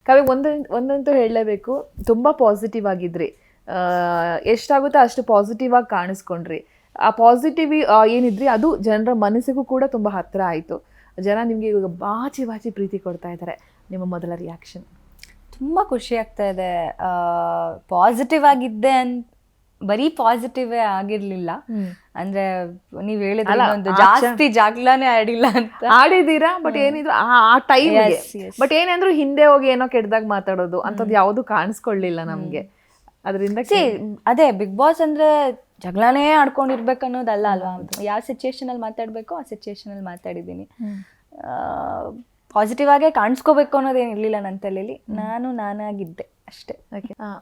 ಕಾವ್ಯ ಒಂದಂತೂ ಹೇಳಲೇಬೇಕು, ತುಂಬಾ ಪಾಸಿಟಿವ್ ಆಗಿದ್ರಿ. ಎಷ್ಟಾಗುತ್ತೋ ಅಷ್ಟು ಪಾಸಿಟಿವ್ ಆಗಿ ಕಾಣಿಸ್ಕೊಂಡ್ರಿ. ಆ ಪಾಸಿಟಿವ್ ಏನಿದ್ರಿ ಅದು ಜನರ ಮನಸ್ಸಿಗೂ ಕೂಡ ತುಂಬಾ ಹತ್ರ ಆಯ್ತು. ಜನ ನಿಮ್ಗೆ ಇವಾಗ ಬಾಚಿ ಬಾಚಿ ಪ್ರೀತಿ ಕೊಡ್ತಾ ಇದ್ದಾರೆ. ನಿಮ್ಮ ಮೊದಲ ರಿಯಾಕ್ಷನ್? ತುಂಬ ಖುಷಿ ಆಗ್ತಾ ಇದೆ. ಪಾಸಿಟಿವ್ ಆಗಿದ್ದೆ ಅಂತ ಬರೀ ಪಾಸಿಟಿವೇ ಆಗಿರ್ಲಿಲ್ಲ. ಅಂದ್ರೆ ನೀವ್ ಹೇಳಿದ್ರೆ ಒಂದು ಜಾಸ್ತಿ ಜಾಗ್ಲಾನೇ ಆಡಿಲ್ಲ ಅಂತ. ಆಡಿದೀರಾ, ಬಟ್ ಏನಿದ್ರು ಆ ಟೈಮ್, ಬಟ್ ಏನಂದ್ರು ಹಿಂದೆ ಹೋಗಿ ಏನೋ ಕೆಟ್ಟದಾಗ ಮಾತಾಡೋದು ಅಂತದ್ ಯಾವ್ದು ಕಾಣಿಸ್ಕೊಳ್ಳಿಲ್ಲ ನಮ್ಗೆ. ಅದರಿಂದ ಅದೇ ಬಿಗ್ ಬಾಸ್ ಅಂದ್ರೆ ಜಗಳನೇ ಆಡ್ಕೊಂಡಿರ್ಬೇಕು ಅನ್ನೋದಲ್ಲ ಅಲ್ವಾ. ಯಾವ ಸಿಚುಯೇಷನ್ ಅಲ್ಲಿ ಮಾತಾಡ್ಬೇಕೋ ಆ ಸಿಚುಯೇಷನ್ ಅಲ್ಲಿ ಮಾತಾಡಿದೀನಿ. ಪಾಸಿಟಿವ್ ಆಗೇ ಕಾಣಿಸ್ಕೋಬೇಕು ಅನ್ನೋದೇನು ಇರ್ಲಿಲ್ಲ ನನ್ನ ತಲೆಯಲ್ಲಿ. ನಾನಾಗಿದ್ದೆ ಅಷ್ಟೇ.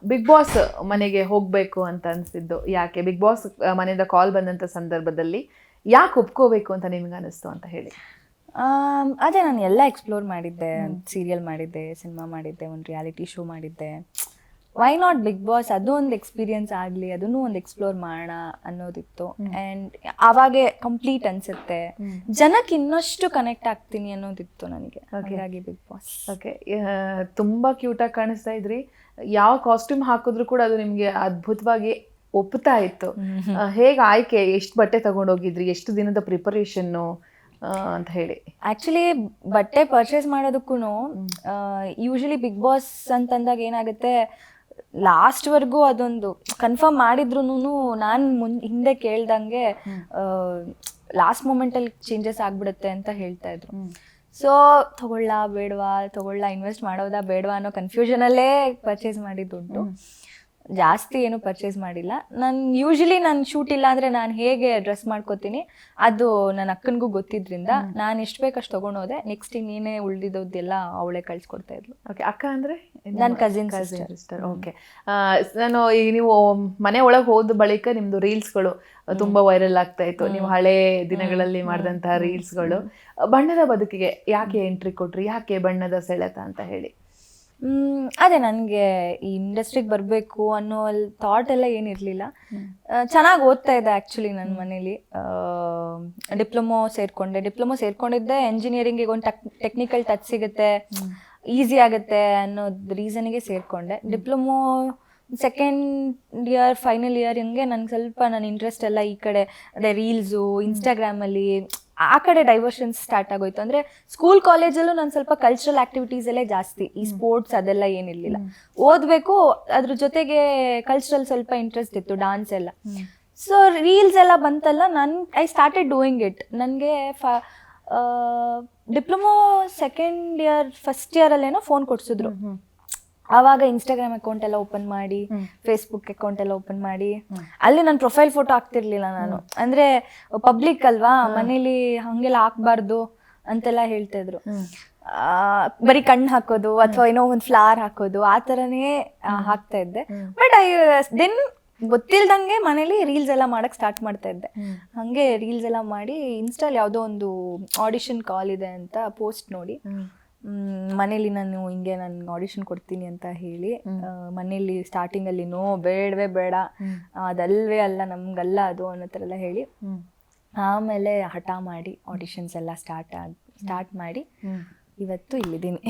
ಬಿಗ್ ಬಾಸ್ ಮನೆಗೆ ಹೋಗ್ಬೇಕು ಅಂತ ಅನ್ಸಿದ್ದು ಯಾಕೆ? ಬಿಗ್ ಬಾಸ್ ಮನೆಯಿಂದ ಕಾಲ್ ಬಂದಂತ ಸಂದರ್ಭದಲ್ಲಿ ಯಾಕೆ ಒಪ್ಕೋಬೇಕು ಅಂತ ನಿಮ್ಗೆ ಅನಿಸ್ತು ಅಂತ ಹೇಳಿ? ಅದೇ ನಾನು ಎಲ್ಲ ಎಕ್ಸ್ಪ್ಲೋರ್ ಮಾಡಿದ್ದೆ. ಸೀರಿಯಲ್ ಮಾಡಿದ್ದೆ, ಸಿನಿಮಾ ಮಾಡಿದ್ದೆ, ಒಂದು ರಿಯಾಲಿಟಿ ಶೋ ಮಾಡಿದ್ದೆ. Why not Bigg Boss? ಅದು ಒಂದು ಎಕ್ಸ್ಪೀರಿಯನ್ಸ್ ಆಗಲಿ, ಅದನ್ನು ಒಂದು ಎಕ್ಸ್ಪ್ಲೋರ್ ಮಾಡೋಣ ಅನ್ನೋದಿತ್ತು. ಆ್ಯಂಡ್ ಆವಾಗೆ ಕಂಪ್ಲೀಟ್ ಅನ್ಸುತ್ತೆ, ಜನಕ್ಕೆ ಇನ್ನಷ್ಟು ಕನೆಕ್ಟ್ ಆಗ್ತೀನಿ ಅನ್ನೋದಿತ್ತು ನನಗೆ. ಹಾಗಾಗಿ ಬಿಗ್ ಬಾಸ್. ಓಕೆ, ತುಂಬಾ ಕ್ಯೂಟಾಗಿ ಕಾಣಿಸ್ತಾ ಇದ್ರಿ. ಯಾವ ಕಾಸ್ಟ್ಯೂಮ್ ಹಾಕಿದ್ರು ಕೂಡ ಅದು ನಿಮ್ಗೆ ಅದ್ಭುತವಾಗಿ ಒಪ್ತಾ ಇತ್ತು. ಹೇಗೆ ಆಯ್ಕೆ? ಎಷ್ಟು ಬಟ್ಟೆ ತಗೊಂಡೋಗಿದ್ರಿ? ಎಷ್ಟು ದಿನದ ಪ್ರಿಪರೇಷನ್ನು ಅಂತ ಹೇಳಿ? ಆಕ್ಚುಲಿ ಬಟ್ಟೆ ಪರ್ಚೇಸ್ ಮಾಡೋದಕ್ಕೂ ಯೂಶಲಿ ಬಿಗ್ ಬಾಸ್ ಅಂತಂದಾಗ ಏನಾಗುತ್ತೆ, ಲಾಸ್ಟ್ವರೆಗೂ ಅದೊಂದು ಕನ್ಫರ್ಮ್ ಮಾಡಿದ್ರು ನಾನು ಹಿಂದೆ ಕೇಳ್ದಂಗೆ ಲಾಸ್ಟ್ ಮೂಮೆಂಟಲ್ಲಿ ಚೇಂಜಸ್ ಆಗ್ಬಿಡುತ್ತೆ ಅಂತ ಹೇಳ್ತಾ ಇದ್ರು. ಸೊ ತಗೊಳ್ಳ ಇನ್ವೆಸ್ಟ್ ಮಾಡೋದಾ ಬೇಡವಾ ಅನ್ನೋ ಕನ್ಫ್ಯೂಷನಲ್ಲೇ ಪರ್ಚೇಸ್ ಮಾಡಿದ್ದುಂಟು. ಜಾಸ್ತಿ ಏನು ಪರ್ಚೇಸ್ ಮಾಡಿಲ್ಲ. ಯೂಶಲಿ ನಾನು ಶೂಟ್ ಇಲ್ಲ ಅಂದರೆ ನಾನು ಹೇಗೆ ಡ್ರೆಸ್ ಮಾಡ್ಕೋತೀನಿ ಅದು ನನ್ನ ಅಕ್ಕನಿಗೂ ಗೊತ್ತಿದ್ರಿಂದ ನಾನು ಎಷ್ಟು ಬೇಕಷ್ಟು ತೊಗೊಂಡೋದೆ. ನೆಕ್ಸ್ಟ್ ಇನ್ನೇನೇ ಉಳಿದಿದ್ದೆಲ್ಲ ಅವಳೇ ಕಳ್ಸಿಕೊಡ್ತಾ ಇದ್ಲು. ಓಕೆ, ಅಕ್ಕ ಅಂದರೆ ನನ್ನ ಕಸಿನ್ ಸಿಸ್ಟರ್. ಓಕೆ, ನಾನು ಈಗ ನೀವು ಮನೆ ಒಳಗೆ ಹೋದ ಬಳಿಕ ನಿಮ್ಮದು ರೀಲ್ಸ್ಗಳು ತುಂಬ ವೈರಲ್ ಆಗ್ತಾ ಇತ್ತು. ನೀವು ಹಳೆ ದಿನಗಳಲ್ಲಿ ಮಾಡಿದಂತಹ ರೀಲ್ಸ್ಗಳು. ಬಣ್ಣದ ಬದುಕಿಗೆ ಯಾಕೆ ಎಂಟ್ರಿ ಕೊಟ್ರಿ? ಯಾಕೆ ಬಣ್ಣದ ಸೆಳೆತ ಅಂತ ಹೇಳಿ? ಅದೇ ನನಗೆ ಈ ಇಂಡಸ್ಟ್ರಿಗೆ ಬರಬೇಕು ಅನ್ನೋ ಥಾಟ್ ಎಲ್ಲ ಏನಿರಲಿಲ್ಲ. ಚೆನ್ನಾಗಿ ಓದ್ತಾ ಇದ್ದೆ ಆ್ಯಕ್ಚುಲಿ. ನನ್ನ ಮನೇಲಿ ಡಿಪ್ಲೊಮೊ ಸೇರ್ಕೊಂಡಿದ್ದೆ. ಎಂಜಿನಿಯರಿಂಗಿಗೆ ಒಂದು ಟೆಕ್ನಿಕಲ್ ಟಚ್ ಸಿಗುತ್ತೆ, ಈಸಿ ಆಗುತ್ತೆ ಅನ್ನೋದು ರೀಸನಿಗೆ ಸೇರಿಕೊಂಡೆ. Diploma second year final year ಹಂಗೆ ನನಗೆ ಸ್ವಲ್ಪ ನನ್ನ ಇಂಟ್ರೆಸ್ಟ್ ಎಲ್ಲ ಈ ಕಡೆ ಅದೇ ರೀಲ್ಸು, ಇನ್ಸ್ಟಾಗ್ರಾಮಲ್ಲಿ ಆ ಕಡೆ ಡೈವರ್ಷನ್ಸ್ ಸ್ಟಾರ್ಟ್ ಆಗೋಯ್ತು. ಅಂದರೆ ಸ್ಕೂಲ್ ಕಾಲೇಜಲ್ಲೂ ನಾನು ಸ್ವಲ್ಪ ಕಲ್ಚರಲ್ ಆ್ಯಕ್ಟಿವಿಟೀಸಲ್ಲೇ ಜಾಸ್ತಿ, ಈ ಸ್ಪೋರ್ಟ್ಸ್ ಅದೆಲ್ಲ ಏನಿರಲಿಲ್ಲ. ಓದಬೇಕು, ಅದ್ರ ಜೊತೆಗೆ ಕಲ್ಚರಲ್ ಸ್ವಲ್ಪ ಇಂಟ್ರೆಸ್ಟ್ ಇತ್ತು, ಡಾನ್ಸ್ ಎಲ್ಲ. ಸೊ ರೀಲ್ಸ್ ಎಲ್ಲ ಬಂತಲ್ಲ, ಐ ಸ್ಟಾರ್ಟೆಡ್ ಡೂಯಿಂಗ್ ಇಟ್. ನನಗೆ ಡಿಪ್ಲೊಮೊ ಸೆಕೆಂಡ್ ಇಯರ್ ಫಸ್ಟ್ ಇಯರಲ್ಲೇನೋ ಫೋನ್ ಕೊಡ್ಸಿದ್ರು. ಆವಾಗ ಇನ್ಸ್ಟಾಗ್ರಾಮ್ ಅಕೌಂಟ್ ಎಲ್ಲ ಓಪನ್ ಮಾಡಿ, ಫೇಸ್ಬುಕ್ ಅಕೌಂಟ್ ಎಲ್ಲ ಓಪನ್ ಮಾಡಿ, ಅಲ್ಲಿ ನನ್ನ ಪ್ರೊಫೈಲ್ ಫೋಟೋ ಹಾಕ್ತಿರ್ಲಿಲ್ಲ ನಾನು. ಅಂದ್ರೆ ಪಬ್ಲಿಕ್ ಅಲ್ವಾ, ಮನೇಲಿ ಹಂಗೆಲ್ಲ ಹಾಕ್ಬಾರ್ದು ಅಂತೆಲ್ಲ ಹೇಳ್ತಾ ಇದ್ರು. ಬರೀ ಕಣ್ಣು ಹಾಕೋದು ಅಥವಾ ಏನೋ ಒಂದು ಫ್ಲವರ್ ಹಾಕೋದು ಆ ಥರನೇ ಹಾಕ್ತಾ ಇದ್ದೆ. ಬಟ್ ದೆನ್ ಗೊತ್ತಿಲ್ದಂಗೆ ಮನೇಲಿ ರೀಲ್ಸ್ ಎಲ್ಲ ಮಾಡಕ್ ಸ್ಟಾರ್ಟ್ ಮಾಡ್ತಾ ಇದ್ದೆ. ಹಂಗೆ ರೀಲ್ಸ್ ಎಲ್ಲ ಮಾಡಿ ಇನ್ಸ್ಟಾಲ್ ಯಾವುದೋ ಒಂದು ಆಡಿಷನ್ ಕಾಲ್ ಇದೆ ಅಂತ ಪೋಸ್ಟ್ ನೋಡಿ ಮನೇಲಿ ನಾನು ಆಡಿಷನ್ ಕೊಡ್ತೀನಿ ಅಂತ ಹೇಳಿ, ಮನೇಲಿ ಸ್ಟಾರ್ಟಿಂಗಲ್ಲಿ ಬೇಡವೇ ಬೇಡ, ಅದಲ್ವೇ ಅಲ್ಲ, ನಮ್ಗಲ್ಲ ಅದು ಅನ್ನೋ ಥರ ಎಲ್ಲ ಹೇಳಿ, ಆಮೇಲೆ ಹಠ ಮಾಡಿ ಆಡಿಷನ್ಸ್ ಎಲ್ಲ ಸ್ಟಾರ್ಟ್ ಮಾಡಿ ಇವತ್ತು ಇಲ್ಲಿದ್ದೀನಿ.